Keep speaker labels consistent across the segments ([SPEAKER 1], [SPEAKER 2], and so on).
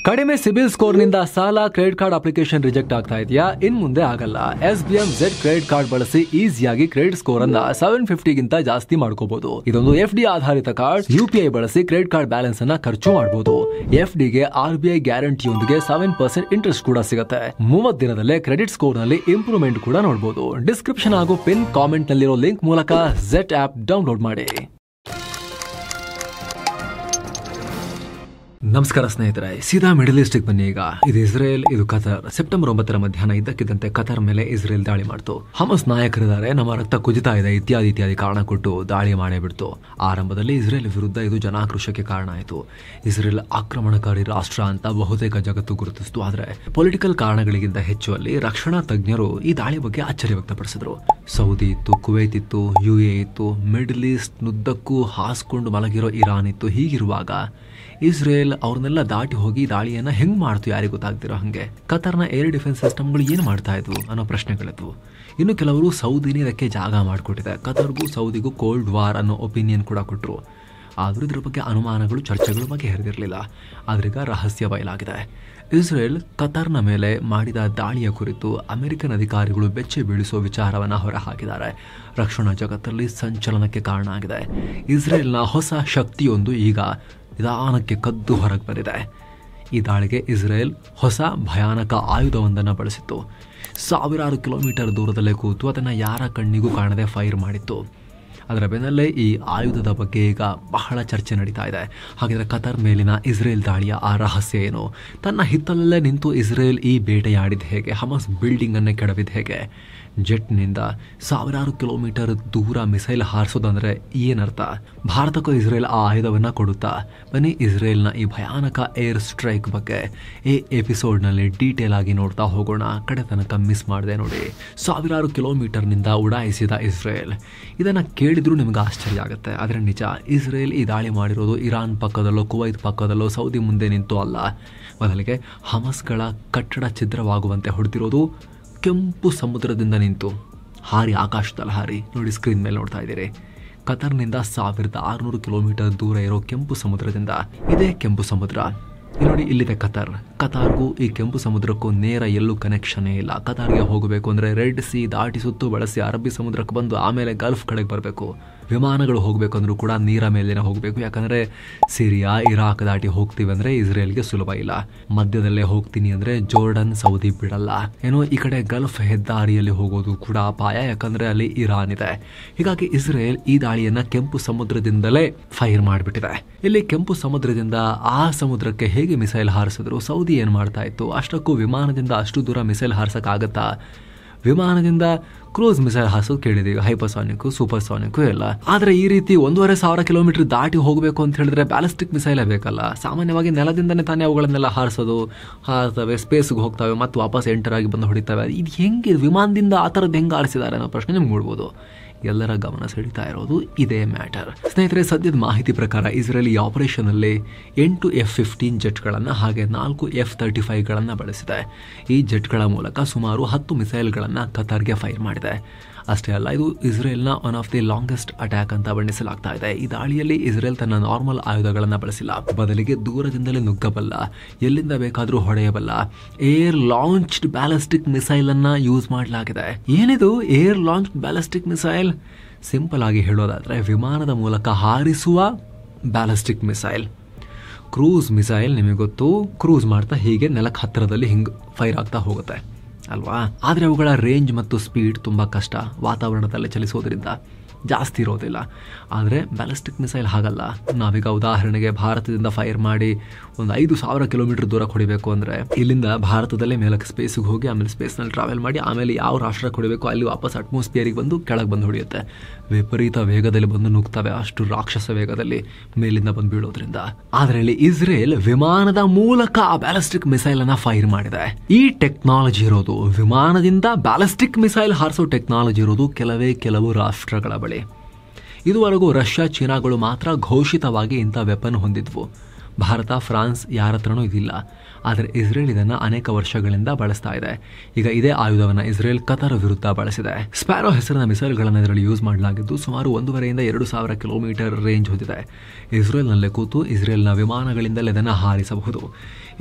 [SPEAKER 1] ಕಡಿಮೆ ಸಿಬಿಲ್ ಸ್ಕೋರ್ ನಿಂದ ಸಾಲ ಕ್ರೆಡಿಟ್ ಕಾರ್ಡ್ ಅಪ್ಲಿಕೇಶನ್ ರಿಜೆಕ್ಟ್ ಆಗ್ತಾ ಇದೆಯಾ? ಇನ್ ಮುಂದೆ ಆಗಲ್ಲ. SBM Z ಕ್ರೆಡಿಟ್ ಕಾರ್ಡ್ ಬಳಸಿ ಈಸಿಯಾಗಿ ಕ್ರೆಡಿಟ್ ಸ್ಕೋರ್ ಅನ್ನ 750 ಗಿಂತ ಜಾಸ್ತಿ ಮಾಡ್ಕೋಬಹುದು. ಇದೊಂದು FD ಆಧಾರಿತ ಕಾರ್ಡ್. UPI ಬಳಸಿ ಕ್ರೆಡಿಟ್ ಕಾರ್ಡ್ ಬ್ಯಾಲೆನ್ಸ್ ಅನ್ನ ಖರ್ಚು ಮಾಡಬಹುದು. FD ಗೆ RBI ಗ್ಯಾರಂಟಿಯೊಂದಿಗೆ 7% ಇಂಟ್ರೆಸ್ಟ್ ಕೂಡ ಸಿಗುತ್ತೆ. 30 ದಿನದಲ್ಲೇ ಕ್ರೆಡಿಟ್ ಸ್ಕೋರ್ ನಲ್ಲಿ ಇಂಪ್ರೂವ್ಮೆಂಟ್ ಕೂಡ ನೋಡಬಹುದು. ಡಿಸ್ಕ್ರಿಪ್ಷನ್ ಹಾಗೂ ಪಿನ್ ಕಾಮೆಂಟ್ ನಲ್ಲಿರೋ ಲಿಂಕ್ ಮೂಲಕ Z ಆಪ್ ಡೌನ್ಲೋಡ್ ಮಾಡಿ. ನಮಸ್ಕಾರ ಸ್ನೇಹಿತರೆ, ಸೀದಾ ಮಿಡಲ್ ಈಸ್ಟಿಗೆ ಬನ್ನಿ. ಈಗ ಇದು ಇಸ್ರೇಲ್, ಇದು ಕತಾರ್. ಸೆಪ್ಟೆಂಬರ್ 9 ಮಧ್ಯಾಹ್ನ ಇದ್ದಕ್ಕಿದ್ದಂತೆ ಕತಾರ್ ಮೇಲೆ ಇಸ್ರೇಲ್ ದಾಳಿ ಮಾಡ್ತು. ಹಮಸ್ ನಾಯಕರಿದ್ದಾರೆ, ನಮ್ಮ ರಕ್ತ ಕುಜಿತಾ ಇದೆ ಇತ್ಯಾದಿ ಕಾರಣ ಕೊಟ್ಟು ದಾಳಿ ಮಾಡೇ ಬಿಡ್ತು. ಆರಂಭದಲ್ಲಿ ಇಸ್ರೇಲ್ ವಿರುದ್ಧ ಇದು ಜನಾಕ್ರೋಶಕ್ಕೆ ಕಾರಣ ಆಯಿತು. ಇಸ್ರೇಲ್ ಆಕ್ರಮಣಕಾರಿ ರಾಷ್ಟ್ರ ಅಂತ ಬಹುತೇಕ ಜಗತ್ತು ಗುರುತಿಸಿತು. ಆದ್ರೆ ಪೊಲಿಟಿಕಲ್ ಕಾರಣಗಳಿಗಿಂತ ಹೆಚ್ಚು ಅಲ್ಲಿ ರಕ್ಷಣಾ ತಜ್ಞರು ಈ ದಾಳಿ ಬಗ್ಗೆ ಆಶ್ಚರ್ಯ ವ್ಯಕ್ತಪಡಿಸಿದ್ರು. ಸೌದಿ ಇತ್ತು, ಕುವೈತ್ ಇತ್ತು, UAE ಇತ್ತು, ಮಿಡಲ್ ಈಸ್ಟ್ ನುದ್ದಕ್ಕೂ ಹಾಸ್ಕೊಂಡು ಮಲಗಿರೋ ಇರಾನ್ ಇತ್ತು. ಹೀಗಿರುವಾಗ ಇಸ್ರೇಲ್ ಅವ್ರನ್ನೆಲ್ಲ ದಾಟಿ ಹೋಗಿ ದಾಳಿಯನ್ನ ಹೆಂಗ್ ಮಾಡ್ತು ಯಾರಿಗೂ ಗೊತ್ತಾಗ್ತಿರೋ ಹಂಗೆ. ಕತಾರ್ನ ಏರ್ ಡಿಫೆನ್ಸ್ ಸಿಸ್ಟಮ್ಗಳು ಏನ್ ಮಾಡ್ತಾ ಇದ್ವು ಅನ್ನೋ ಪ್ರಶ್ನೆಗಳಿದ್ವು. ಇನ್ನು ಕೆಲವರು ಸೌದಿನಿ ಇದಕ್ಕೆ ಜಾಗ ಮಾಡಿಕೊಟ್ಟಿದೆ. ಕತಾರ್ಗೂ ಸೌದಿಗೂ ಕೋಲ್ಡ್ ವಾರ್ ಅನ್ನೋ ಒಪಿನಿಯನ್ ಕೂಡ ಕೊಟ್ಟರು. ಆದ್ರೂ ಇದ್ರ ಬಗ್ಗೆ ಅನುಮಾನಗಳು, ಚರ್ಚೆಗಳು ಬಗ್ಗೆ ಹರಿದಿರಲಿಲ್ಲ. ಆದ್ರೀಗ ರಹಸ್ಯ ಬಯಲಾಗಿದೆ. ಇಸ್ರೇಲ್ ಕತಾರ್ನ ಮೇಲೆ ಮಾಡಿದ ದಾಳಿಯ ಕುರಿತು ಅಮೆರಿಕನ್ ಅಧಿಕಾರಿಗಳು ಬೆಚ್ಚಿ ಬೀಳಿಸುವ ವಿಚಾರವನ್ನ ಹೊರಹಾಕಿದ್ದಾರೆ. ರಕ್ಷಣಾ ಜಗತ್ತಲ್ಲಿ ಸಂಚಲನಕ್ಕೆ ಕಾರಣ ಆಗಿದೆ. ಇಸ್ರೇಲ್ನ ಹೊಸ ಶಕ್ತಿಯೊಂದು ಈಗ ನಿಧಾನಕ್ಕೆ ಕದ್ದು ಹೊರಗೆ ಬಂದಿದೆ. ಈ ದಾಳಿಗೆ ಇಸ್ರೇಲ್ ಹೊಸ ಭಯಾನಕ ಆಯುಧವೊಂದನ್ನು ಬಳಸಿತ್ತು. ಸಾವಿರಾರು ಕಿಲೋಮೀಟರ್ ದೂರದಲ್ಲೇ ಕೂತು ಅದನ್ನು ಯಾರ ಕಣ್ಣಿಗೂ ಕಾಣದೆ ಫೈರ್ ಮಾಡಿತ್ತು. ಅದರ ಬೆನ್ನಲ್ಲೇ ಈ ಆಯುಧದ ಬಗ್ಗೆ ಈಗ ಬಹಳ ಚರ್ಚೆ ನಡೀತಾ ಇದೆ. ಹಾಗಿದ್ರೆ ಕತಾರ್ ಮೇಲಿನ ಇಸ್ರೇಲ್ ದಾಳಿಯ ಆ ರಹಸ್ಯ ಏನು? ತನ್ನ ಹಿತ್ತಲಲ್ಲೇ ನಿಂತು ಇಸ್ರೇಲ್ ಈ ಬೇಟೆಯಾಡಿದ ಹೇಗೆ? ಹಮಸ್ ಬಿಲ್ಡಿಂಗ್ ಅನ್ನೇ ಕೆಡವಿದ ಹೇಗೆ? ಜೆಟ್ನಿಂದ ಸಾವಿರಾರು ಕಿಲೋಮೀಟರ್ ದೂರ ಮಿಸೈಲ್ ಹಾರಿಸೋದಂದ್ರೆ ಏನರ್ಥ? ಭಾರತಕ್ಕೂ ಇಸ್ರೇಲ್ ಆ ಆಯುಧವನ್ನ ಕೊಡುತ್ತಾ? ಬನ್ನಿ ಇಸ್ರೇಲ್ನ ಈ ಭಯಾನಕ ಏರ್ ಸ್ಟ್ರೈಕ್ ಬಗ್ಗೆ ಈ ಎಪಿಸೋಡ್ನಲ್ಲಿ ಡೀಟೇಲ್ ಆಗಿ ನೋಡ್ತಾ ಹೋಗೋಣ. ಕಡೆ ತನಕ ಮಿಸ್ ಮಾಡದೆ ನೋಡಿ. ಸಾವಿರಾರು ಕಿಲೋಮೀಟರ್ನಿಂದ ಉಡಾಯಿಸಿದ ಇಸ್ರೇಲ್, ಇದನ್ನ ಕೇಳಿದ್ರೂ ನಿಮ್ಗೆ ಆಶ್ಚರ್ಯ ಆಗುತ್ತೆ. ಆದರೆ ನಿಜ, ಇಸ್ರೇಲ್ ಈ ದಾಳಿ ಮಾಡಿರೋದು ಇರಾನ್ ಪಕ್ಕದಲ್ಲೋ, ಕುವೈತ್ ಪಕ್ಕದಲ್ಲೋ, ಸೌದಿ ಮುಂದೆ ನಿಂತು ಅಲ್ಲ. ಬದಲಿಗೆ ಹಮಸ್ಗಳ ಕಟ್ಟಡ ಛಿದ್ರವಾಗುವಂತೆ ಹೊಡೆದಿರೋದು ಕೆಂಪು ಸಮುದ್ರದಿಂದ ನಿಂತು ಹಾರಿ, ಆಕಾಶದಲ್ಲಿ ಹಾರಿ. ನೋಡಿ, ಸ್ಕ್ರೀನ್ ಮೇಲೆ ನೋಡ್ತಾ ಇದ್ದೀರಿ. ಕತಾರ್ನಿಂದ 1600 ಕಿಲೋಮೀಟರ್ ದೂರ ಇರೋ ಕೆಂಪು ಸಮುದ್ರದಿಂದ, ಇದೇ ಕೆಂಪು ಸಮುದ್ರ. ನೋಡಿ, ಇಲ್ಲಿದೆ ಕತಾರ್. ಕತಾರ್ಗೂ ಈ ಕೆಂಪು ಸಮುದ್ರಕ್ಕೂ ನೇರ ಎಲ್ಲೂ ಕನೆಕ್ಷನ್ನೇ ಇಲ್ಲ. ಕತಾರ್ಗೆ ಹೋಗಬೇಕು ಅಂದ್ರೆ ರೆಡ್ ಸಿ ದಾಟಿ ಸುತ್ತು ಬಳಸಿ ಅರಬ್ಬಿ ಸಮುದ್ರಕ್ಕೆ ಬಂದು ಆಮೇಲೆ ಗಲ್ಫ್ ಕಡೆಗೆ ಬರಬೇಕು. ವಿಮಾನಗಳು ಹೋಗ್ಬೇಕಂದ್ರೂ ಕೂಡ ನೀರ ಮೇಲೇನೆ ಹೋಗಬೇಕು. ಯಾಕಂದ್ರೆ ಸಿರಿಯಾ, ಇರಾಕ್ ದಾಟಿ ಹೋಗ್ತೀವಿ ಅಂದ್ರೆ ಇಸ್ರೇಲ್ಗೆ ಸುಲಭ ಇಲ್ಲ. ಮಧ್ಯದಲ್ಲೇ ಹೋಗ್ತೀನಿ ಅಂದ್ರೆ ಜೋರ್ಡನ್, ಸೌದಿ ಬಿಡಲ್ಲ. ಏನೋ ಈ ಕಡೆ ಗಲ್ಫ್ ಹೆದ್ದಾರಿಯಲ್ಲಿ ಹೋಗೋದು ಕೂಡ ಅಪಾಯ, ಯಾಕಂದ್ರೆ ಅಲ್ಲಿ ಇರಾನ್ ಇದೆ. ಹೀಗಾಗಿ ಇಸ್ರೇಲ್ ಈ ದಾಳಿಯನ್ನ ಕೆಂಪು ಸಮುದ್ರದಿಂದಲೇ ಫೈರ್ ಮಾಡಿಬಿಟ್ಟಿದೆ. ಇಲ್ಲಿ ಕೆಂಪು ಸಮುದ್ರದಿಂದ ಆ ಸಮುದ್ರಕ್ಕೆ ಹೇಗೆ ಮಿಸೈಲ್ ಹಾರಿಸಿದ್ರು? ಸೌದಿ ಏನ್ ಮಾಡ್ತಾ ಇತ್ತು? ಅಷ್ಟಕ್ಕೂ ವಿಮಾನದಿಂದ ಅಷ್ಟು ದೂರ ಮಿಸೈಲ್ ಹಾರಿಸಕ್ ಆಗತ್ತಾ? ವಿಮಾನದಿಂದ ಕ್ರೂಸ್ ಮಿಸೈಲ್ ಹಾರಿಸೋದು ಕೇಳಿದೀವಿ, ಹೈಪರ್ಸಾನಿಕ್, ಸೂಪರ್ಸಾನಿಕ್ ಎಲ್ಲ. ಆದ್ರೆ ಈ ರೀತಿ 1,500 ಕಿಲೋಮೀಟರ್ ದಾಟಿ ಹೋಗಬೇಕು ಅಂತ ಹೇಳಿದ್ರೆ ಬ್ಯಾಲಿಸ್ಟಿಕ್ ಮಿಸೈಲೇ ಬೇಕಲ್ಲ. ಸಾಮಾನ್ಯವಾಗಿ ನೆಲದಿಂದನೇ ತಾನೇ ಅವುಗಳನ್ನೆಲ್ಲ ಹಾರಿಸ್ತವೆ, ಸ್ಪೇಸ್ಗೆ ಹೋಗ್ತವೆ, ಮತ್ತು ವಾಪಸ್ ಎಂಟರ್ ಆಗಿ ಬಂದು ಹೊಡಿತವೆ. ಇದು ಹೆಂಗೆ ವಿಮಾನದಿಂದ ಆ ಥರದ್ದು ಹೆಂಗೆ ಹಾರಿಸಿದ್ದಾರೆ ಅನ್ನೋ ಪ್ರಶ್ನೆ ನಿಮ್ಗೆ ಮೂಡ್ಬೋದು. ಎಲ್ಲರ ಗಮನ ಸೆಳೀತಾ ಇರೋದು ಇದೇ ಮ್ಯಾಟರ್. ಸ್ನೇಹಿತರೆ, ಸದ್ಯದ ಮಾಹಿತಿ ಪ್ರಕಾರ ಇಸ್ರೇಲ್ ಈ ಆಪರೇಷನ್ ಅಲ್ಲಿ 8 F-15 ಜೆಟ್ಗಳನ್ನು ಹಾಗೆ 4 F-35ಗಳನ್ನು ಬಳಸಿದೆ. ಈ ಜೆಟ್ಗಳ ಮೂಲಕ ಸುಮಾರು 10 ಮಿಸೈಲ್ಗಳನ್ನು ಕತಾರ್ಗೆ ಫೈರ್ ಮಾಡಿದೆ. ಅಷ್ಟೇ ಅಲ್ಲ, ಇದು ಇಸ್ರೇಲ್ನ one of the longest attack ಅಂತ ಬಣ್ಣಿಸಲಾಗ್ತಾ ಇದೆ. ಈ ದಾಳಿಯಲ್ಲಿ ಇಸ್ರೇಲ್ ತನ್ನ ನಾರ್ಮಲ್ ಆಯುಧಗಳನ್ನು ಬಳಸಿಲ್ಲ. ಬದಲಿಗೆ ದೂರದಿಂದಲೇ ನುಗ್ಗಬಲ್ಲ, ಎಲ್ಲಿಂದ ಬೇಕಾದರೂ ಹೊಡೆಯಬಲ್ಲ ಏರ್ ಲಾಂಚ್ಡ್ ಬ್ಯಾಲಿಸ್ಟಿಕ್ ಮಿಸೈಲ್ ಅನ್ನ ಯೂಸ್ ಮಾಡಲಾಗಿದೆ. ಏನಿದು air launched ballistic missile? Simple ಆಗಿ ಹೇಳೋದಾದ್ರೆ, ವಿಮಾನದ ಮೂಲಕ ಹಾರಿಸುವ ಬ್ಯಾಲಿಸ್ಟಿಕ್ ಮಿಸೈಲ್. ಕ್ರೂಸ್ ಮಿಸೈಲ್ ನಿಮಗೆ ಗೊತ್ತು, ಕ್ರೂಸ್ ಮಾಡ್ತಾ ಹೀಗೆ ನೆಲಕ್ಕೆ ಹತ್ತಿರದಲ್ಲಿ ಹಿಂಗೆ ಫೈರ್ ಆಗ್ತಾ ಹೋಗುತ್ತೆ ಅಲ್ವಾ? ಆದರೆ ಅವುಗಳ ರೇಂಜ್ ಮತ್ತು ಸ್ಪೀಡ್ ತುಂಬ ಕಷ್ಟ. ವಾತಾವರಣದಲ್ಲಿ ಚಲಿಸೋದ್ರಿಂದ ಜಾಸ್ತಿ ಇರೋದಿಲ್ಲ. ಆದರೆ ಬ್ಯಾಲಿಸ್ಟಿಕ್ ಮಿಸೈಲ್ ಹಾಗಲ್ಲ. ನಾವೀಗ ಉದಾಹರಣೆಗೆ ಭಾರತದಿಂದ ಫೈರ್ ಮಾಡಿ ಒಂದು 5,000 ಕಿಲೋಮೀಟರ್ ದೂರ ಹೊಡಿಬೇಕು ಅಂದರೆ ಇಲ್ಲಿಂದ ಭಾರತದಲ್ಲೇ ಮೇಲಕ್ಕೆ ಸ್ಪೇಸ್ಗೆ ಹೋಗಿ ಆಮೇಲೆ ಸ್ಪೇಸ್ನಲ್ಲಿ ಟ್ರಾವೆಲ್ ಮಾಡಿ ಆಮೇಲೆ ಯಾವ ರಾಷ್ಟ್ರಕ್ಕೆ ಹೊಡಿಬೇಕು ಅಲ್ಲಿ ವಾಪಸ್ ಅಟ್ಮಾಸ್ಫಿಯರಿಗೆ ಬಂದು ಕೆಳಗೆ ಬಂದು ಹೊಡೆಯುತ್ತೆ. ವಿಪರೀತ ವೇಗದಲ್ಲಿ ಬಂದು ನುಗ್ತವೆ, ಅಷ್ಟು ರಾಕ್ಷಸ ವೇಗದಲ್ಲಿ ಮೇಲಿಂದ ಬಂದು ಬೀಳೋದ್ರಿಂದ. ಆದರೆ ಇಲ್ಲಿ ಇಸ್ರೇಲ್ ವಿಮಾನದ ಮೂಲಕ ಆ ಬ್ಯಾಲಿಸ್ಟಿಕ್ ಮಿಸೈಲ್ ಅನ್ನ ಫೈರ್ ಮಾಡಿದೆ. ಈ ಟೆಕ್ನಾಲಜಿ ಇರೋದು, ವಿಮಾನದಿಂದ ಬ್ಯಾಲಿಸ್ಟಿಕ್ ಮಿಸೈಲ್ ಹಾರಿಸೋ ಟೆಕ್ನಾಲಜಿ ಇರೋದು ಕೆಲವು ರಾಷ್ಟ್ರಗಳ ಬಳಿ. ಇದುವರೆಗೂ ರಷ್ಯಾ, ಚೀನಾಗಳು ಮಾತ್ರ ಘೋಷಿತವಾಗಿ ಇಂಥ ವೆಪನ್ ಹೊಂದಿದ್ವು. ಭಾರತ, ಫ್ರಾನ್ಸ್ ಯಾರ ಹತ್ರನೂ ಇದಿಲ್ಲ. ಆದರೆ ಇಸ್ರೇಲ್ ಇದನ್ನು ಅನೇಕ ವರ್ಷಗಳಿಂದ ಬಳಸ್ತಾ ಇದೆ. ಈಗ ಇದೇ ಆಯುಧವನ್ನು ಇಸ್ರೇಲ್ ಕತಾರ್ ವಿರುದ್ಧ ಬಳಸಿದೆ. ಸ್ಪ್ಯಾರೋ ಹೆಸರಿನ ಮಿಸೈಲ್ಗಳನ್ನು ಇದರಲ್ಲಿ ಯೂಸ್ ಮಾಡಲಾಗಿದ್ದು ಸುಮಾರು 1,500 ರಿಂದ 2,000 ಕಿಲೋಮೀಟರ್ ರೇಂಜ್ ಹೊಂದಿದೆ. ಇಸ್ರೇಲ್ನಲ್ಲೇ ಕೂತು ಇಸ್ರೇಲ್ನ ವಿಮಾನಗಳಿಂದಲೇ ಇದನ್ನು ಹಾರಿಸಬಹುದು.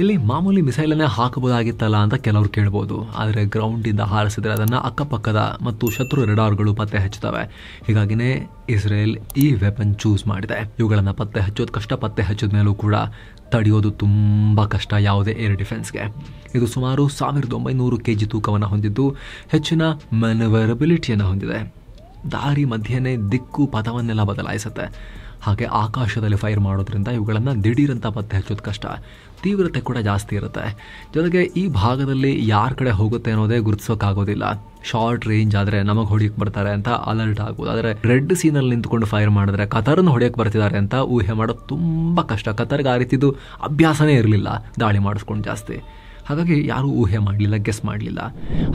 [SPEAKER 1] ಇಲ್ಲಿ ಮಾಮೂಲಿ ಮಿಸೈಲನ್ನೇ ಹಾಕಬಹುದಾಗಿತ್ತಲ್ಲ ಅಂತ ಕೆಲವರು ಕೇಳ್ಬೋದು. ಆದರೆ ಗ್ರೌಂಡಿಂದ ಹಾರಿಸಿದ್ರೆ ಅದನ್ನು ಅಕ್ಕಪಕ್ಕದ ಮತ್ತು ಶತ್ರು ರೆಡಾರ್ಗಳು ಪತ್ತೆ ಹಚ್ಚುತ್ತವೆ. ಹೀಗಾಗಿನೇ ಇಸ್ರೇಲ್ ಈ ವೆಪನ್ ಚೂಸ್ ಮಾಡಿದೆ. ಇವುಗಳನ್ನು ಪತ್ತೆ ಹಚ್ಚೋದು ಕಷ್ಟ, ಪತ್ತೆ ಹಚ್ಚಿದ ಮೇಲೂ ಕೂಡ ತಡೆಯೋದು ತುಂಬ ಕಷ್ಟ ಯಾವುದೇ ಏರ್ ಡಿಫೆನ್ಸ್ಗೆ. ಇದು ಸುಮಾರು 1900 kg ತೂಕವನ್ನು ಹೊಂದಿದ್ದು ಹೆಚ್ಚಿನ ಮ್ಯಾನುವರಬಿಲಿಟಿಯನ್ನು ಹೊಂದಿದೆ. ದಾರಿ ಮಧ್ಯೆನೇ ದಿಕ್ಕು ಪಥವನ್ನೆಲ್ಲ ಬದಲಾಯಿಸುತ್ತೆ. ಹಾಗೆ ಆಕಾಶದಲ್ಲಿ ಫೈರ್ ಮಾಡೋದ್ರಿಂದ ಇವುಗಳನ್ನು ದಿಢೀರಂತ ಪತ್ತೆ ಹಚ್ಚೋದು ಕಷ್ಟ. ತೀವ್ರತೆ ಕೂಡ ಜಾಸ್ತಿ ಇರುತ್ತೆ. ಜೊತೆಗೆ ಈ ಭಾಗದಲ್ಲಿ ಯಾರ ಕಡೆ ಹೋಗುತ್ತೆ ಅನ್ನೋದೇ ಗುರುತಿಸೋಕ್ಕಾಗೋದಿಲ್ಲ. ಶಾರ್ಟ್ ರೇಂಜ್ ಆದರೆ ನಮಗೆ ಹೊಡೆಯಕ್ಕೆ ಬರ್ತಾರೆ ಅಂತ ಅಲರ್ಟ್ ಆಗ್ಬೋದು. ಆದರೆ ರೆಡ್ ಸೀನಲ್ಲಿ ನಿಂತ್ಕೊಂಡು ಫೈರ್ ಮಾಡಿದ್ರೆ ಕತರ್ನ ಹೊಡೆಯಕ್ಕೆ ಬರ್ತಿದ್ದಾರೆ ಅಂತ ಊಹೆ ಮಾಡೋದು ತುಂಬ ಕಷ್ಟ. ಕತರ್ಗೆ ಆ ರೀತಿದು ಅಭ್ಯಾಸನೇ ಇರಲಿಲ್ಲ ದಾಳಿ ಮಾಡಿಸ್ಕೊಂಡು ಜಾಸ್ತಿ. ಹಾಗಾಗಿ ಯಾರೂ ಊಹೆ ಮಾಡಲಿಲ್ಲ, ಗೆಸ್ ಮಾಡಲಿಲ್ಲ.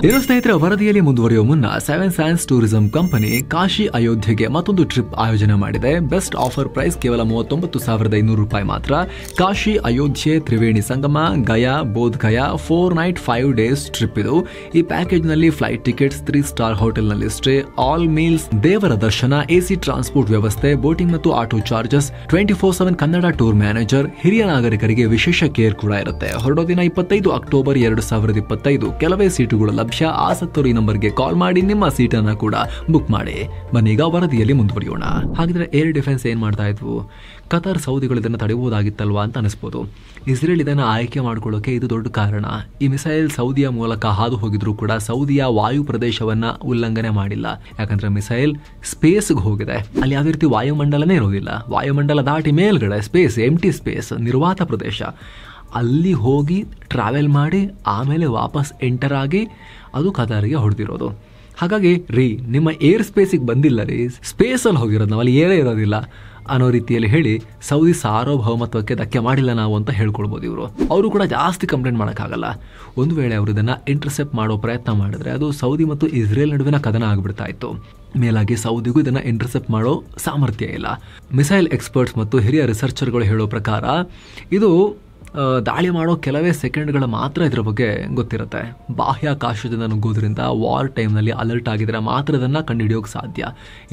[SPEAKER 1] ಏನು ಸ್ನೇಹಿತರೆ, ವರದಿಯಲ್ಲಿ ಮುಂದುವರಿಯುವ ಮುನ್ನ 7 Sands ಟೂರಿಸಂ ಕಂಪನಿ ಕಾಶಿ ಅಯೋಧ್ಯೆಗೆ ಮತ್ತೊಂದು ಟ್ರಿಪ್ ಆಯೋಜನೆ ಮಾಡಿದೆ. ಬೆಸ್ಟ್ ಆಫರ್ ಪ್ರೈಸ್ ಕೇವಲ 39,500 ರೂಪಾಯಿ ಮಾತ್ರ. Kashi Ayodhya Triveni Sangam Gaya Bodh Gaya 4 night 5 days trip ಇದು. ಈ ಪ್ಯಾಕೇಜ್ ನಲ್ಲಿ ಫ್ಲೈಟ್ ಟಿಕೆಟ್ಸ್, 3 star ಹೋಟೆಲ್ ನಲ್ಲಿ ಸ್ಟೇ, ಆಲ್ ಮೀಲ್ಸ್, ದೇವರ ದರ್ಶನ, AC ಟ್ರಾನ್ಸ್ಪೋರ್ಟ್ ವ್ಯವಸ್ಥೆ, ಬೋಟಿಂಗ್ ಮತ್ತು auto charges, 24/7 Kannada tour manager, ಹಿರಿಯ ನಾಗರಿಕರಿಗೆ ವಿಶೇಷ ಕೇರ್ ಕೂಡ ಇರುತ್ತೆ. ಹೊರಡೋ ದಿನ 25 ಅಕ್ಟೋಬರ್ 2025. ಕೆಲವೇ ಸೀಟುಗಳು ಲಭ್ಯ. ಆಸಕ್ತರು ಈ ನಂಬರ್ಗೆ ಕಾಲ್ ಮಾಡಿ ನಿಮ್ಮ ಸೀಟನ್ನು ಕೂಡ ಬುಕ್ ಮಾಡಿ. ಬನ್ನೀಗ ವರದಿಯಲ್ಲಿ ಮುಂದುವರಿಯೋಣ. ಹಾಗಿದ್ರೆ ಏರ್ ಡಿಫೆನ್ಸ್ ಏನ್ ಮಾಡ್ತಾ ಇದ್ವು? ಕತಾರ್ ಸೌದಿಗಳು ಇದನ್ನು ತಡೆಯಬಹುದಾಗಿತ್ತಲ್ವಾ ಅಂತ ಅನಿಸ್ಬೋದು. ಇಸ್ರೇಲ್ ಇದನ್ನು ಆಯ್ಕೆ ಮಾಡ್ಕೊಳ್ಳೋಕೆ ಇದು ದೊಡ್ಡ ಕಾರಣ. ಈ ಮಿಸೈಲ್ ಸೌದಿಯ ಮೂಲಕ ಹಾದು ಹೋಗಿದ್ರು ಕೂಡ ಸೌದಿಯ ವಾಯು ಪ್ರದೇಶವನ್ನ ಉಲ್ಲಂಘನೆ ಮಾಡಿಲ್ಲ. ಯಾಕಂದ್ರೆ ಮಿಸೈಲ್ ಸ್ಪೇಸ್ಗೆ ಹೋಗಿದೆ. ಅಲ್ಲಿ ಯಾವುದೇ ರೀತಿ ವಾಯುಮಂಡಲನೇ ಇರೋದಿಲ್ಲ. ವಾಯುಮಂಡಲ ದಾಟಿ ಮೇಲ್ಗಡೆ ಸ್ಪೇಸ್, ಎಂಟಿ ಸ್ಪೇಸ್, ನಿರ್ವಾತ ಪ್ರದೇಶ, ಅಲ್ಲಿ ಹೋಗಿ ಟ್ರಾವೆಲ್ ಮಾಡಿ ಆಮೇಲೆ ವಾಪಸ್ ಎಂಟರ್ ಆಗಿ ಅದು ಕತಾರಿಗೆ ಹೊಡೆದಿರೋದು. ಹಾಗಾಗಿ ನಿಮ್ಮ ಏರ್ ಸ್ಪೇಸಿಗೆ ಬಂದಿಲ್ಲ ಸ್ಪೇಸಲ್ಲಿ ಹೋಗಿರೋದು, ನಾವು ಅಲ್ಲಿ ಏರೇ ಇರೋದಿಲ್ಲ ಅನ್ನೋ ರೀತಿಯಲ್ಲಿ ಹೇಳಿ ಸೌದಿ ಸಾರ್ವಭೌಮತ್ವಕ್ಕೆ ಧಕ್ಕೆ ಮಾಡಿಲ್ಲ ನಾವು ಅಂತ ಹೇಳ್ಕೊಳ್ಬೋದು. ಅವರು ಕೂಡ ಜಾಸ್ತಿ ಕಂಪ್ಲೇಂಟ್ ಮಾಡೋಕ್ಕಾಗಲ್ಲ. ಒಂದು ವೇಳೆ ಅವರು ಇದನ್ನು ಇಂಟರ್ಸೆಪ್ಟ್ ಮಾಡೋ ಪ್ರಯತ್ನ ಮಾಡಿದ್ರೆ ಅದು ಸೌದಿ ಮತ್ತು ಇಸ್ರೇಲ್ ನಡುವಿನ ಕದನ ಆಗಿಬಿಡ್ತಾ ಇತ್ತು. ಮೇಲಾಗಿ ಸೌದಿಗೂ ಇದನ್ನು ಇಂಟರ್ಸೆಪ್ಟ್ ಮಾಡೋ ಸಾಮರ್ಥ್ಯ ಇಲ್ಲ. ಮಿಸೈಲ್ ಎಕ್ಸ್ಪರ್ಟ್ಸ್ ಮತ್ತು ಹಿರಿಯ ರಿಸರ್ಚರ್ಗಳು ಹೇಳೋ ಪ್ರಕಾರ ಇದು ದಾಳಿ ಮಾಡೋ ಕೆಲವೇ ಸೆಕೆಂಡ್ಗಳ ಮಾತ್ರ ಇದರ ಬಗ್ಗೆ ಗೊತ್ತಿರುತ್ತೆ. ಬಾಹ್ಯಾಕಾಶದಿಂದ ನುಗ್ಗೋದ್ರಿಂದ ವಾರ್ ಟೈಮ್ನಲ್ಲಿ ಅಲರ್ಟ್ ಆಗಿದ್ರೆ ಮಾತ್ರ ಇದನ್ನು ಕಂಡುಹಿಡಿಯೋಕೆ ಸಾಧ್ಯ.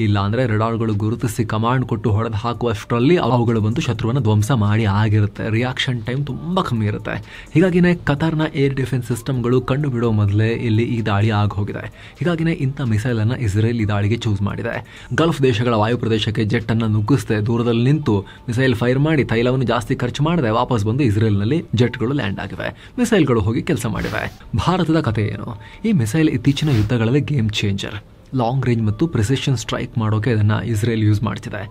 [SPEAKER 1] ಇಲ್ಲ ಅಂದರೆ ರೆಡಾರ್ಗಳು ಗುರುತಿಸಿ ಕಮಾಂಡ್ ಕೊಟ್ಟು ಹೊಡೆದು ಹಾಕುವಷ್ಟರಲ್ಲಿ ಅವುಗಳು ಬಂದು ಶತ್ರುವನ್ನು ಧ್ವಂಸ ಮಾಡಿ ಆಗಿರುತ್ತೆ. ರಿಯಾಕ್ಷನ್ ಟೈಮ್ ತುಂಬ ಕಮ್ಮಿ ಇರುತ್ತೆ. ಹೀಗಾಗಿನೇ ಕತಾರ್ನ ಏರ್ ಡಿಫೆನ್ಸ್ ಸಿಸ್ಟಮ್ಗಳು ಕಂಡು ಬಿಡೋ ಮೊದಲೇ ಇಲ್ಲಿ ಈ ದಾಳಿ ಆಗಿ ಹೋಗಿದೆ. ಹೀಗಾಗಿನೇ ಇಂಥ ಮಿಸೈಲನ್ನು ಇಸ್ರೇಲ್ ಈ ದಾಳಿಗೆ ಚೂಸ್ ಮಾಡಿದೆ. ಗಲ್ಫ್ ದೇಶಗಳ ವಾಯು ಪ್ರದೇಶಕ್ಕೆ ಜೆಟ್ಟನ್ನು ನುಗ್ಗಿಸ್ದೆ ದೂರದಲ್ಲಿ ನಿಂತು ಮಿಸೈಲ್ ಫೈರ್ ಮಾಡಿ ತೈಲವನ್ನು ಜಾಸ್ತಿ ಖರ್ಚು ಮಾಡದೆ ವಾಪಸ್ ಬಂದು ಇಸ್ರೇಲ್ ನಲ್ಲಿ ಜೆಟ್ಗಳು ಲ್ಯಾಂಡ್ ಆಗಿವೆ, ಮಿಸೈಲ್ಗಳು ಹೋಗಿ ಕೆಲಸ ಮಾಡಿವೆ. ಭಾರತದ ಕಥೆ ಏನು? ಈ ಮಿಸೈಲ್ ಇತ್ತೀಚಿನ ಯುದ್ಧಗಳಲ್ಲಿ ಗೇಮ್ ಚೇಂಜರ್. ಲಾಂಗ್ ರೇಂಜ್ ಮತ್ತು ಪ್ರಿಸಿಷನ್ ಸ್ಟ್ರೈಕ್ ಮಾಡೋಕೆ ಇದನ್ನು ಇಸ್ರೇಲ್ ಯೂಸ್ ಮಾಡ್ತಿದೆ.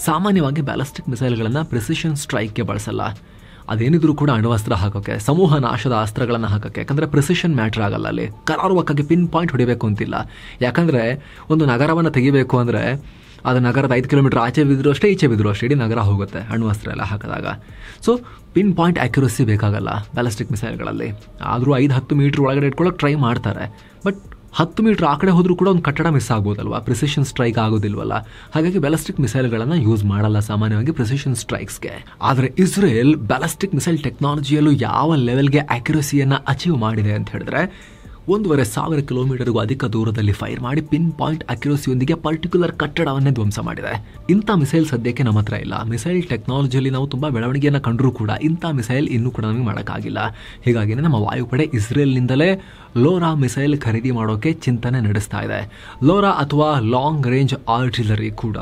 [SPEAKER 1] ಸಾಮಾನ್ಯವಾಗಿ ಬ್ಯಾಲಿಸ್ಟಿಕ್ ಮಿಸೈಲ್ಗಳನ್ನು ಪ್ರಿಸಿಷನ್ ಸ್ಟ್ರೈಕ್ಗೆ ಬಳಸಲ್ಲ. ಅದೇನಿದ್ರು ಕೂಡ ಅಣ್ವಸ್ತ್ರ ಹಾಕೋಕೆ, ಸಮೂಹ ನಾಶದ ಅಸ್ತ್ರಗಳನ್ನು ಹಾಕೋಕೆ. ಯಾಕಂದರೆ ಪ್ರಿಸಿಷನ್ ಮ್ಯಾಟ್ರ್ ಆಗಲ್ಲ. ಅಲ್ಲಿ ಕರಾರುವಕ್ಕಾಗಿ ಪಿನ್ ಪಾಯಿಂಟ್ ಹೊಡಿಬೇಕು ಅಂತಿಲ್ಲ. ಯಾಕಂದರೆ ಒಂದು ನಗರವನ್ನು ತೆಗಿಬೇಕು ಅಂದರೆ ಅದು ನಗರದ 5 ಕಿಲೋಮೀಟರ್ ಆಚೆ ಬಿದ್ದರೂ ಅಷ್ಟೇ, ಈಚೆ ಬಿದ್ದರೂ ಅಷ್ಟೇ, ಇಡೀ ನಗರ ಹೋಗುತ್ತೆ ಅಣ್ವಸ್ತ್ರ ಎಲ್ಲ ಹಾಕಿದಾಗ. ಸೊ ಪಿನ್ ಪಾಯಿಂಟ್ ಆ್ಯಕ್ಯುರಸಿ ಬೇಕಾಗಲ್ಲ ಬ್ಯಾಲಿಸ್ಟಿಕ್ ಮಿಸೈಲ್ಗಳಲ್ಲಿ. ಆದರೂ 5-10 ಮೀಟರ್ ಒಳಗಡೆ ಇಟ್ಕೊಳ್ಳೋಕೆ ಟ್ರೈ ಮಾಡ್ತಾರೆ. ಬಟ್ 10 ಮೀಟರ್ ಆ ಕಡೆ ಹೋದರೂ ಕೂಡ ಒಂದು ಕಟ್ಟಡ ಮಿಸ್ ಆಗ್ಬೋದಲ್ವಾ, ಪ್ರಿಸಿಷನ್ ಸ್ಟ್ರೈಕ್ ಆಗೋದಿಲ್ವಲ್ಲ. ಹಾಗಾಗಿ ಬ್ಯಾಲಿಸ್ಟಿಕ್ ಮಿಸೈಲ್ಗಳನ್ನು ಯೂಸ್ ಮಾಡಲ್ಲ ಸಾಮಾನ್ಯವಾಗಿ ಪ್ರಿಸಿಷನ್ ಸ್ಟ್ರೈಕ್ಸ್ಗೆ. ಆದರೆ ಇಸ್ರೇಲ್ ಬ್ಯಾಲಿಸ್ಟಿಕ್ ಮಿಸೈಲ್ ಟೆಕ್ನಾಲಜಿಯಲ್ಲೂ ಯಾವ ಲೆವೆಲ್ಗೆ ಆ್ಯಕ್ಯುರಸಿಯನ್ನು ಅಚೀವ್ ಮಾಡಿದೆ ಅಂತ ಹೇಳಿದ್ರೆ 1,500 ಕಿಲೋಮೀಟರ್ಗೂ ಅಧಿಕ ದೂರದಲ್ಲಿ ಫೈರ್ ಮಾಡಿ ಪಿನ್ ಪಾಯಿಂಟ್ ಅಕ್ಯುರಸಿಯೊಂದಿಗೆ ಪರ್ಟಿಕ್ಯುಲರ್ ಕಟ್ಟಡವನ್ನೇ ಧ್ವಂಸ ಮಾಡಿದೆ. ಇಂಥ ಮಿಸೈಲ್ ಸದ್ಯಕ್ಕೆ ನಮ್ಮ ಹತ್ರ ಇಲ್ಲ. ಮಿಸೈಲ್ ಟೆಕ್ನಾಲಜಿಯಲ್ಲಿ ನಾವು ತುಂಬ ಬೆಳವಣಿಗೆಯನ್ನು ಕಂಡರೂ ಕೂಡ ಇಂಥ ಮಿಸೈಲ್ ಇನ್ನೂ ಕೂಡ ನಮಗೆ ಮಾಡೋಕ್ಕಾಗಿಲ್ಲ. ಹೀಗಾಗಿ ನಮ್ಮ ವಾಯುಪಡೆ ಇಸ್ರೇಲ್ನಿಂದಲೇ ಲೋರಾ ಮಿಸೈಲ್ ಖರೀದಿ ಮಾಡೋಕೆ ಚಿಂತನೆ ನಡೆಸ್ತಾ ಇದೆ. ಲೋರಾ ಅಥವಾ ಲಾಂಗ್ ರೇಂಜ್ ಆರ್ಟಿಲರಿ ಕೂಡ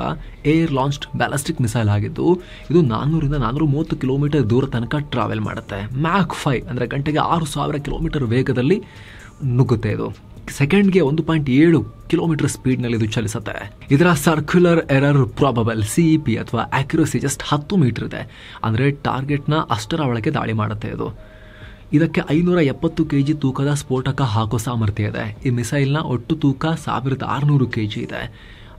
[SPEAKER 1] ಏರ್ ಲಾಂಚ್ಡ್ ಬ್ಯಾಲಿಸ್ಟಿಕ್ ಮಿಸೈಲ್ ಆಗಿದ್ದು ಇದು 400-430 ಕಿಲೋಮೀಟರ್ ದೂರ ತನಕ ಟ್ರಾವೆಲ್ ಮಾಡುತ್ತೆ. ಮ್ಯಾಕ್ 5 ಅಂದರೆ ಗಂಟೆಗೆ 6,000 ಕಿಲೋಮೀಟರ್ ವೇಗದಲ್ಲಿ ನುಗ್ಗುತ್ತೆ. ಇದು ಸೆಕೆಂಡ್ಗೆ 1.7 ಕಿಲೋಮೀಟರ್ ಸ್ಪೀಡ್ನಲ್ಲಿ ಇದು ಚಲಿಸುತ್ತೆ. ಇದರ ಸರ್ಕ್ಯುಲರ್ ಎರರ್ ಪ್ರಾಬಬಲ್ CEP ಅಥವಾ ಆಕ್ಯುರಸಿ ಜಸ್ಟ್ 10 ಮೀಟರ್ ಇದೆ. ಅಂದರೆ ಟಾರ್ಗೆಟ್ನ ಅಷ್ಟರ ಒಳಗೆ ದಾಳಿ ಮಾಡುತ್ತೆ. ಇದಕ್ಕೆ 570 kg ತೂಕದ ಸ್ಫೋಟಕ ಹಾಕೋ ಸಾಮರ್ಥ್ಯ ಇದೆ. ಈ ಮಿಸೈಲ್ನ ಒಟ್ಟು ತೂಕ 1,600 kg ಇದೆ.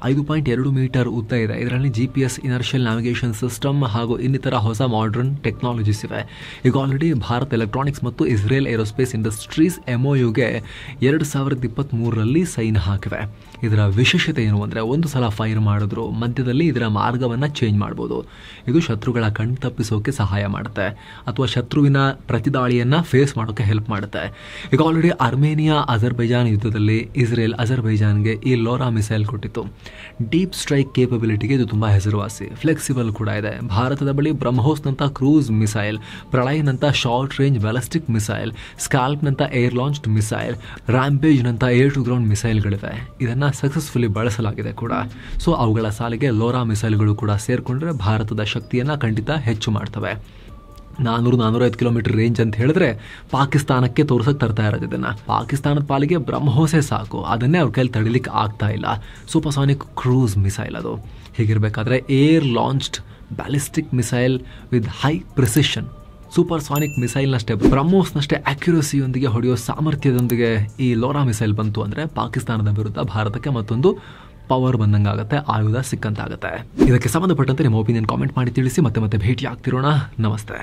[SPEAKER 1] 5.2 ಮೀಟರ್ ಉದ್ದ ಇದೆ. ಇದರಲ್ಲಿ GPS ಇನರ್ಷಿಯಲ್ ನ್ಯಾವಿಗೇಷನ್ ಸಿಸ್ಟಮ್ ಹಾಗೂ ಇನ್ನಿತರ ಹೊಸ ಮಾಡರ್ನ್ ಟೆಕ್ನಾಲಜೀಸ್ ಇವೆ. ಈಗ ಆಲ್ರೆಡಿ ಭಾರತ್ ಎಲೆಕ್ಟ್ರಾನಿಕ್ಸ್ ಮತ್ತು ಇಸ್ರೇಲ್ ಏರೋಸ್ಪೇಸ್ ಇಂಡಸ್ಟ್ರೀಸ್ MOUಗೆ 2023ರಲ್ಲಿ ಸೈನ್ ಹಾಕಿವೆ. ಇದರ ವಿಶೇಷತೆ ಏನು ಅಂದರೆ ಒಂದು ಸಲ ಫೈರ್ ಮಾಡಿದ್ರು ಮಧ್ಯದಲ್ಲಿ ಇದರ ಮಾರ್ಗವನ್ನು ಚೇಂಜ್ ಮಾಡ್ಬೋದು. ಇದು ಶತ್ರುಗಳ ಕಣ್ ತಪ್ಪಿಸೋಕೆ ಸಹಾಯ ಮಾಡುತ್ತೆ ಅಥವಾ ಶತ್ರುವಿನ ಪ್ರತಿದಾಳಿಯನ್ನು ಫೇಸ್ ಮಾಡೋಕೆ ಹೆಲ್ಪ್ ಮಾಡುತ್ತೆ. ಈಗ ಆಲ್ರೆಡಿ ಅರ್ಮೇನಿಯಾ ಅಜರ್ಬೈಜಾನ್ ಯುದ್ಧದಲ್ಲಿ ಇಸ್ರೇಲ್ ಅಜರ್ಬೈಜಾನ್ಗೆ ಈ ಲೋರಾ ಮಿಸೈಲ್ ಕೊಟ್ಟಿತ್ತು. ಡೀಪ್ ಸ್ಟ್ರೈಕ್ ಕೇಪಬಿಲಿಟಿಗೆ ಇದು ತುಂಬ ಹೆಸರುವಾಸಿ. ಫ್ಲೆಕ್ಸಿಬಲ್ ಕೂಡ ಇದೆ. ಭಾರತದ ಬಳಿ ಬ್ರಹ್ಮೋಸ್ನಂಥ ಕ್ರೂಸ್ ಮಿಸೈಲ್, ಪ್ರಳಯ್ನಂಥ ಶಾರ್ಟ್ ರೇಂಜ್ ಬ್ಯಾಲಿಸ್ಟಿಕ್ ಮಿಸೈಲ್, ಸ್ಕಾಲ್ಪ್ನಂಥ ಏರ್ ಲಾಂಚ್ಡ್ ಮಿಸೈಲ್, ರ್ಯಾಂಪೇಜ್ನಂಥ ಏರ್ ಟು ಗ್ರೌಂಡ್ ಮಿಸೈಲ್ಗಳಿವೆ. ಇದನ್ನು ಸಕ್ಸಸ್ಫುಲಿ ಬಳಸಲಾಗಿದೆ ಕೂಡ. ಸೊ ಅವುಗಳ ಸಾಲಿಗೆ ಲೋರಾ ಮಿಸೈಲ್ಗಳು ಕೂಡ ಸೇರಿಕೊಂಡ್ರೆ ಭಾರತದ ಶಕ್ತಿಯನ್ನು ಖಂಡಿತ ಹೆಚ್ಚು ಮಾಡ್ತವೆ. 400-405 ಕಿಲೋಮೀಟರ್ ರೇಂಜ್ ಅಂತ ಹೇಳಿದ್ರೆ ಪಾಕಿಸ್ತಾನಕ್ಕೆ ತೋರ್ಸಕ್ಕೆ ತರ್ತಾ ಇರೋದು. ಇದನ್ನು ಪಾಕಿಸ್ತಾನದ ಪಾಲಿಗೆ ಬ್ರಹ್ಮೋಸೇ ಸಾಕು, ಅದನ್ನೇ ಅವ್ರ ಕೈಲಿ ತಡಿಲಿಕ್ಕೆ ಆಗ್ತಾ ಇಲ್ಲ. ಸೂಪರ್ಸಾನಿಕ್ ಕ್ರೂಸ್ ಮಿಸೈಲ್ ಅದು. ಹೀಗಿರಬೇಕಾದ್ರೆ air launched ballistic missile with high precision, supersonic ಮಿಸೈಲ್ನಷ್ಟೇ ಬ್ರಹ್ಮೋಸ್ನಷ್ಟೇ ಅಕ್ಯುರಸಿಯೊಂದಿಗೆ ಹೊಡೆಯೋ ಸಾಮರ್ಥ್ಯದೊಂದಿಗೆ ಈ ಲೋರಾ ಮಿಸೈಲ್ ಬಂತು ಅಂದರೆ ಪಾಕಿಸ್ತಾನದ ವಿರುದ್ಧ ಭಾರತಕ್ಕೆ ಮತ್ತೊಂದು ಪವರ್ ಬಂದಂಗಾಗುತ್ತೆ, ಆಯುಧ ಸಿಕ್ಕಂತಾಗುತ್ತೆ. ಇದಕ್ಕೆ ಸಂಬಂಧಪಟ್ಟಂತೆ ನಿಮ್ಮ ಒಪಿನಿಯನ್ ಕಾಮೆಂಟ್ ಮಾಡಿ ತಿಳಿಸಿ. ಮತ್ತೆ ಭೇಟಿ ಆಗ್ತಿರೋಣ. ನಮಸ್ತೆ.